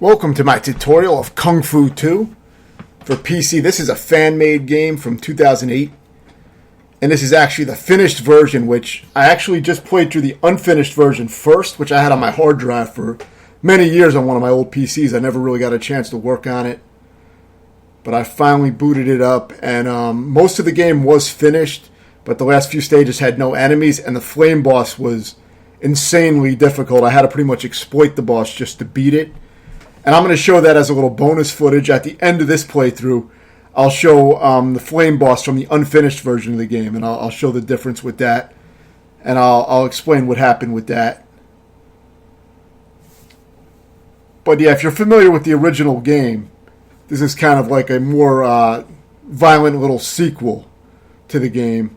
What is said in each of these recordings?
Welcome to my tutorial of Kung Fu 2 for PC. This is a fan-made game from 2008, and this is actually the finished version, which I actually just played through the unfinished version first, which I had on my hard drive for many years on one of my old PCs. I never really got a chance to work on it, but I finally booted it up, and most of the game was finished, but the last few stages had no enemies, and the flame boss was insanely difficult. I had to pretty much exploit the boss just to beat it. And I'm going to show that as a little bonus footage. At the end of this playthrough, I'll show the flame boss from the unfinished version of the game, and I'll show the difference with that, and I'll explain what happened with that. But yeah, if you're familiar with the original game, this is kind of like a more violent little sequel to the game.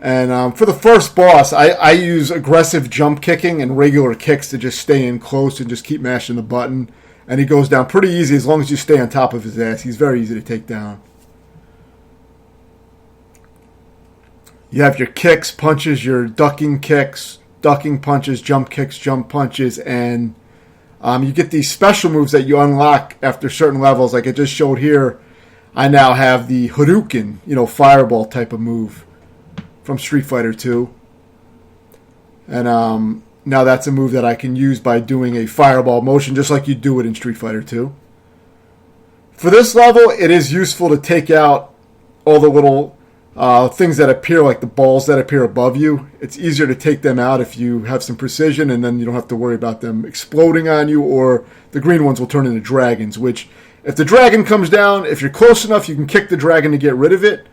And for the first boss, I use aggressive jump kicking and regular kicks to just stay in close and just keep mashing the button. And he goes down pretty easy as long as you stay on top of his ass. He's very easy to take down. You have your kicks, punches, your ducking kicks, ducking punches, jump kicks, jump punches, and you get these special moves that you unlock after certain levels. Like I just showed here, I now have the Hadouken, fireball type of move from Street Fighter 2. And now that's a move that I can use by doing a fireball motion, just like you do it in Street Fighter 2. For this level, it is useful to take out all the little things that appear, like the balls that appear above you. It's easier to take them out if you have some precision, and then you don't have to worry about them exploding on you, or the green ones will turn into dragons, which, if the dragon comes down, if you're close enough, you can kick the dragon to get rid of it.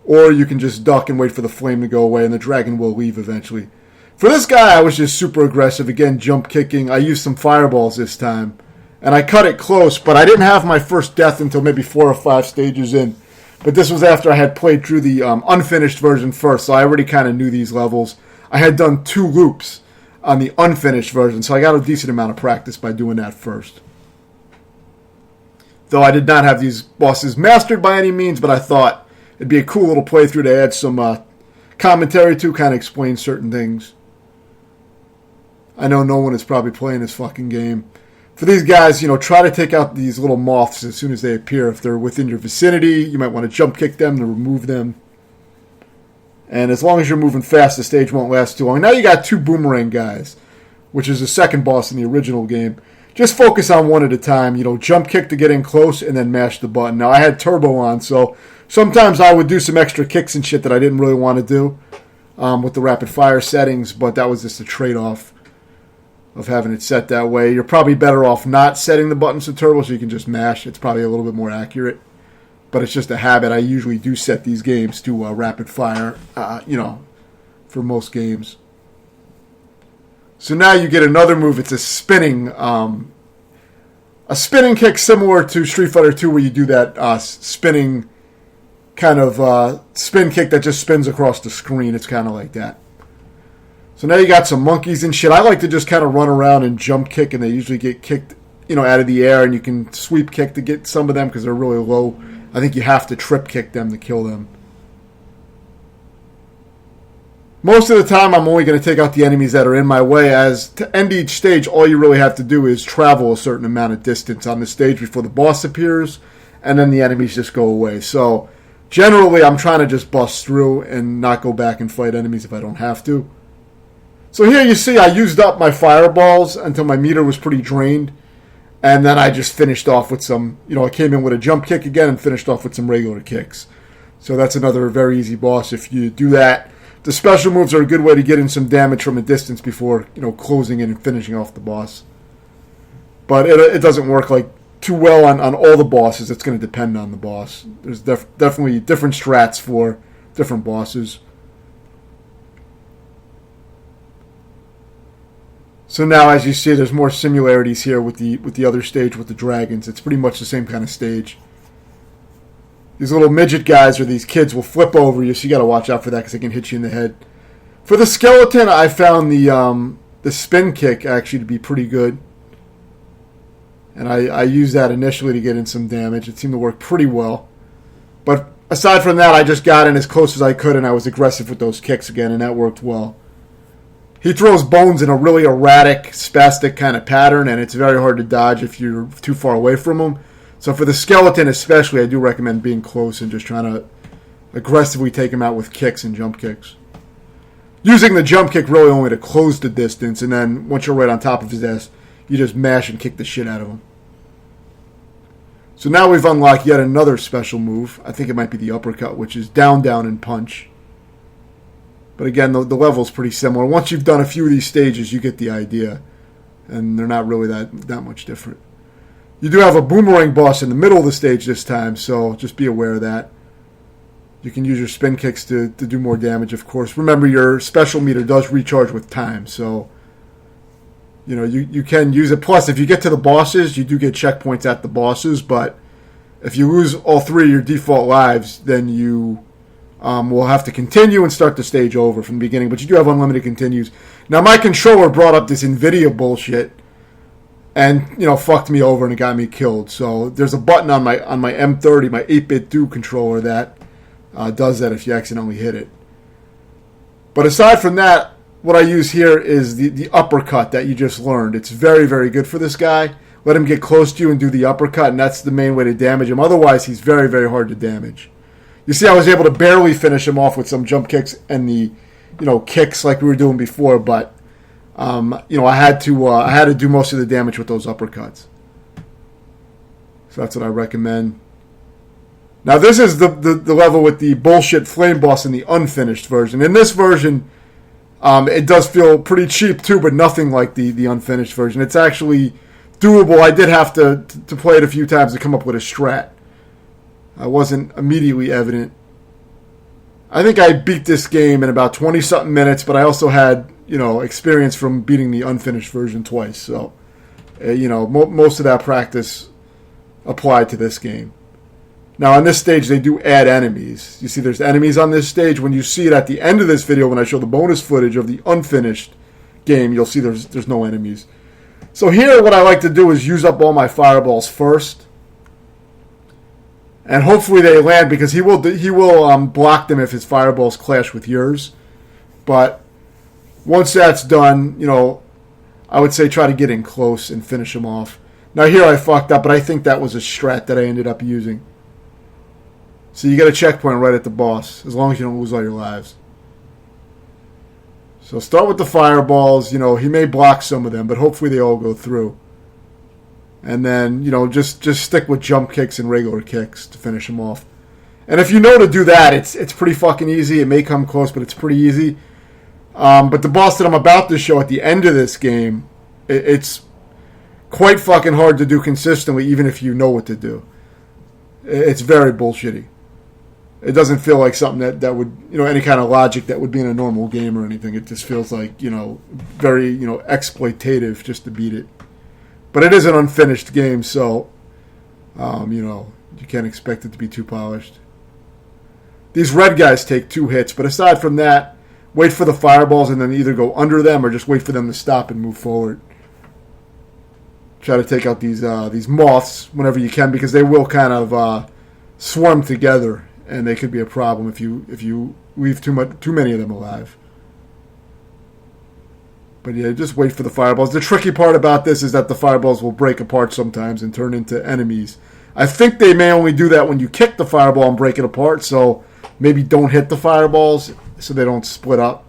Or you can just duck and wait for the flame to go away, and the dragon will leave eventually. For this guy, I was just super aggressive. Again, jump kicking. I used some fireballs this time. And I cut it close, but I didn't have my first death until maybe 4 or 5 stages in. But this was after I had played through the unfinished version first, so I already kind of knew these levels. I had done 2 loops on the unfinished version, so I got a decent amount of practice by doing that first. Though I did not have these bosses mastered by any means, but I thought it'd be a cool little playthrough to add some commentary to, kind of explain certain things. I know no one is probably playing this fucking game. For these guys, try to take out these little moths as soon as they appear. If they're within your vicinity, you might want to jump kick them to remove them. And as long as you're moving fast, the stage won't last too long. Now you got 2 boomerang guys, which is the second boss in the original game. Just focus on one at a time. Jump kick to get in close and then mash the button. Now I had turbo on, so sometimes I would do some extra kicks and shit that I didn't really want to do with the rapid fire settings, but that was just a trade-off of having it set that way. You're probably better off not setting the buttons to turbo so you can just mash. It's probably a little bit more accurate, but it's just a habit. I usually do set these games to rapid fire, for most games. So now you get another move. It's a spinning kick similar to Street Fighter 2, where you do that spinning kind of spin kick that just spins across the screen. It's kind of like that. So now you got some monkeys and shit. I like to just kind of run around and jump kick, and they usually get kicked, out of the air, and you can sweep kick to get some of them because they're really low. I think you have to trip kick them to kill them. Most of the time, I'm only going to take out the enemies that are in my way, as to end each stage, all you really have to do is travel a certain amount of distance on the stage before the boss appears, and then the enemies just go away. So generally, I'm trying to just bust through and not go back and fight enemies if I don't have to. So here you see I used up my fireballs until my meter was pretty drained. And then I just finished off with some, I came in with a jump kick again and finished off with some regular kicks. So that's another very easy boss if you do that. The special moves are a good way to get in some damage from a distance before, closing in and finishing off the boss. But it doesn't work too well on all the bosses. It's going to depend on the boss. There's definitely different strats for different bosses. So now, as you see, there's more similarities here with the other stage with the dragons. It's pretty much the same kind of stage. These little midget guys, or these kids, will flip over you, so you got to watch out for that because they can hit you in the head. For the skeleton, I found the spin kick actually to be pretty good. And I used that initially to get in some damage. It seemed to work pretty well. But aside from that, I just got in as close as I could, and I was aggressive with those kicks again, and that worked well. He throws bones in a really erratic, spastic kind of pattern, and it's very hard to dodge if you're too far away from him. So for the skeleton especially, I do recommend being close and just trying to aggressively take him out with kicks and jump kicks. Using the jump kick really only to close the distance, and then once you're right on top of his ass, you just mash and kick the shit out of him. So now we've unlocked yet another special move. I think it might be the uppercut, which is down, down, and punch. But again, the level's pretty similar. Once you've done a few of these stages, you get the idea. And they're not really that much different. You do have a boomerang boss in the middle of the stage this time, so just be aware of that. You can use your spin kicks to do more damage, of course. Remember, your special meter does recharge with time, so you can use it. Plus, if you get to the bosses, you do get checkpoints at the bosses, but if you lose all 3 of your default lives, then you will have to continue and start the stage over from the beginning, but you do have unlimited continues. Now, my controller brought up this NVIDIA bullshit and, fucked me over and it got me killed. So there's a button on my M30, my 8-bit Do controller that does that if you accidentally hit it. But aside from that, what I use here is the uppercut that you just learned. It's very, very good for this guy. Let him get close to you and do the uppercut, and that's the main way to damage him. Otherwise, he's very, very hard to damage. You see, I was able to barely finish him off with some jump kicks and the, kicks like we were doing before. But, I had to do most of the damage with those uppercuts. So that's what I recommend. Now, this is the level with the bullshit flame boss in the unfinished version. In this version, it does feel pretty cheap too, but nothing like the unfinished version. It's actually doable. I did have to play it a few times to come up with a strat. I wasn't immediately evident. I think I beat this game in about 20-something minutes, but I also had, experience from beating the unfinished version twice. So, most of that practice applied to this game. Now, on this stage, they do add enemies. You see there's enemies on this stage. When you see it at the end of this video, when I show the bonus footage of the unfinished game, you'll see there's no enemies. So here, what I like to do is use up all my fireballs first. And hopefully they land, because he will block them if his fireballs clash with yours. But once that's done, I would say try to get in close and finish him off. Now here I fucked up, but I think that was a strat that I ended up using. So you get a checkpoint right at the boss, as long as you don't lose all your lives. So start with the fireballs. He may block some of them, but hopefully they all go through. And then, just stick with jump kicks and regular kicks to finish him off. And if you know to do that, it's pretty fucking easy. It may come close, but it's pretty easy. But the boss that I'm about to show at the end of this game, it's quite fucking hard to do consistently, even if you know what to do. It's very bullshitty. It doesn't feel like something that would, any kind of logic that would be in a normal game or anything. It just feels like, very, exploitative just to beat it. But it is an unfinished game, so, you can't expect it to be too polished. These red guys take 2 hits, but aside from that, wait for the fireballs and then either go under them or just wait for them to stop and move forward. Try to take out these moths whenever you can, because they will kind of swarm together, and they could be a problem if you leave too many of them alive. But yeah, just wait for the fireballs. The tricky part about this is that the fireballs will break apart sometimes and turn into enemies. I think they may only do that when you kick the fireball and break it apart, so maybe don't hit the fireballs so they don't split up.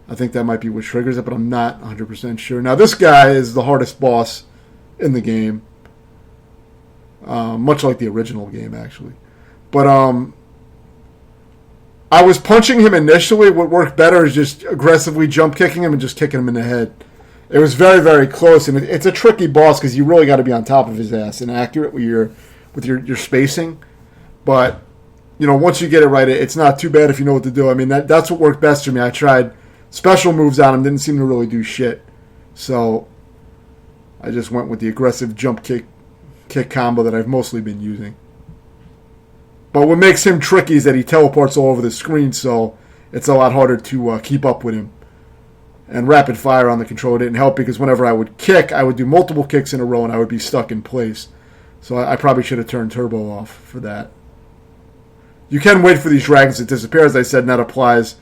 I think that might be what triggers it, but I'm not 100% sure. Now, this guy is the hardest boss in the game. Much like the original game, actually. But, I was punching him initially. What worked better is just aggressively jump kicking him and just kicking him in the head. It was very, very close, and it's a tricky boss because you really got to be on top of his ass and accurate with your spacing. But, once you get it right, it's not too bad if you know what to do. I mean, that's what worked best for me. I tried special moves on him, didn't seem to really do shit. So I just went with the aggressive jump kick combo that I've mostly been using. But what makes him tricky is that he teleports all over the screen, so it's a lot harder to keep up with him. And rapid fire on the controller didn't help, because whenever I would kick, I would do multiple kicks in a row and I would be stuck in place. So I probably should have turned turbo off for that. You can wait for these dragons to disappear, as I said, and that applies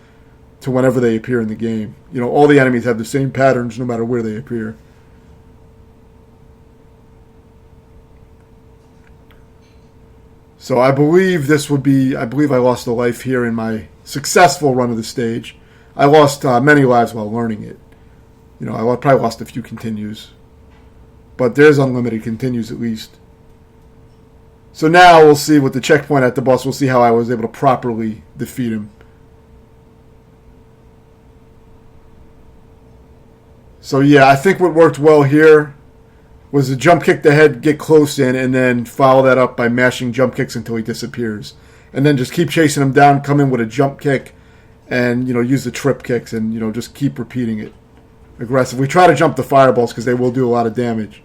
to whenever they appear in the game. You know, all the enemies have the same patterns no matter where they appear. So I believe I lost a life here in my successful run of the stage. I lost many lives while learning it. You know, I probably lost a few continues. But there's unlimited continues at least. So now we'll see with the checkpoint at the boss, we'll see how I was able to properly defeat him. So yeah, I think what worked well here was to jump kick the head, get close in, and then follow that up by mashing jump kicks until he disappears. And then just keep chasing him down, come in with a jump kick, and, you know, use the trip kicks and, you know, just keep repeating it aggressively. Try to jump the fireballs because they will do a lot of damage.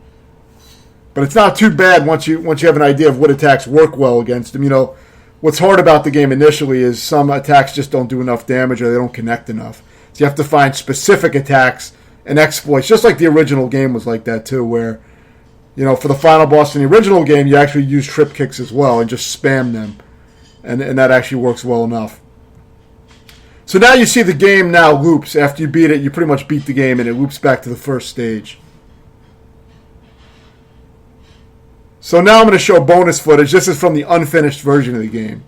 But it's not too bad once you have an idea of what attacks work well against him. You know, what's hard about the game initially is some attacks just don't do enough damage or they don't connect enough. So you have to find specific attacks and exploits, just like the original game was like that too, where, you know, for the final boss in the original game, you actually use trip kicks as well and just spam them. And that actually works well enough. So now you see the game now loops. After you beat it, you pretty much beat the game and it loops back to the first stage. So now I'm going to show bonus footage. This is from the unfinished version of the game.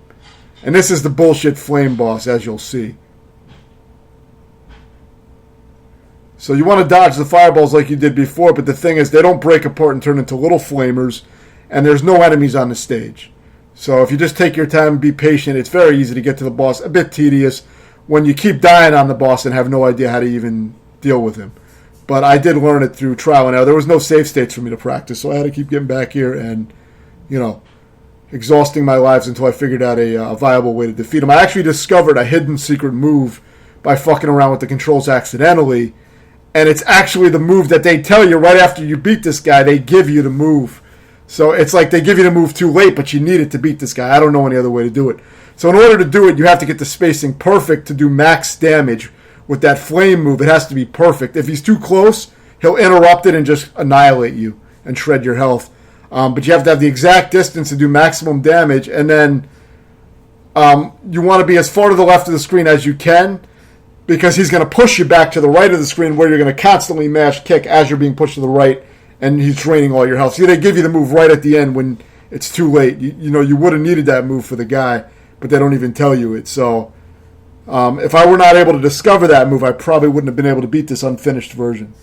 And this is the bullshit flame boss, as you'll see. So you want to dodge the fireballs like you did before, but the thing is they don't break apart and turn into little flamers, and there's no enemies on the stage. So if you just take your time and be patient, it's very easy to get to the boss. A bit tedious when you keep dying on the boss and have no idea how to even deal with him. But I did learn it through trial and error. There was no save states for me to practice, so I had to keep getting back here and, you know, exhausting my lives until I figured out a viable way to defeat him. I actually discovered a hidden secret move by fucking around with the controls accidentally, and it's actually the move that they tell you right after you beat this guy. They give you the move. So it's like they give you the move too late, but you need it to beat this guy. I don't know any other way to do it. So in order to do it, you have to get the spacing perfect to do max damage with that flame move. It has to be perfect. If he's too close, he'll interrupt it and just annihilate you and shred your health. But you have to have the exact distance to do maximum damage, and then you want to be as far to the left of the screen as you can, because he's going to push you back to the right of the screen where you're going to constantly mash kick as you're being pushed to the right, and he's draining all your health. See, they give you the move right at the end when it's too late. You know, you would have needed that move for the guy, but they don't even tell you it. So if I were not able to discover that move, I probably wouldn't have been able to beat this unfinished version.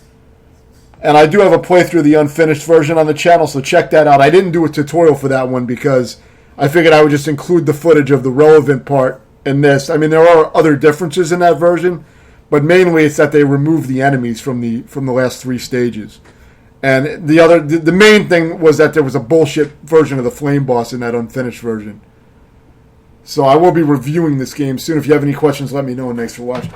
And I do have a playthrough of the unfinished version on the channel, so check that out. I didn't do a tutorial for that one because I figured I would just include the footage of the relevant part in this. I mean, there are other differences in that version, but mainly it's that they removed the enemies from the last 3 stages. And the main thing was that there was a bullshit version of the flame boss in that unfinished version. So I will be reviewing this game soon. If you have any questions, let me know, and thanks for watching.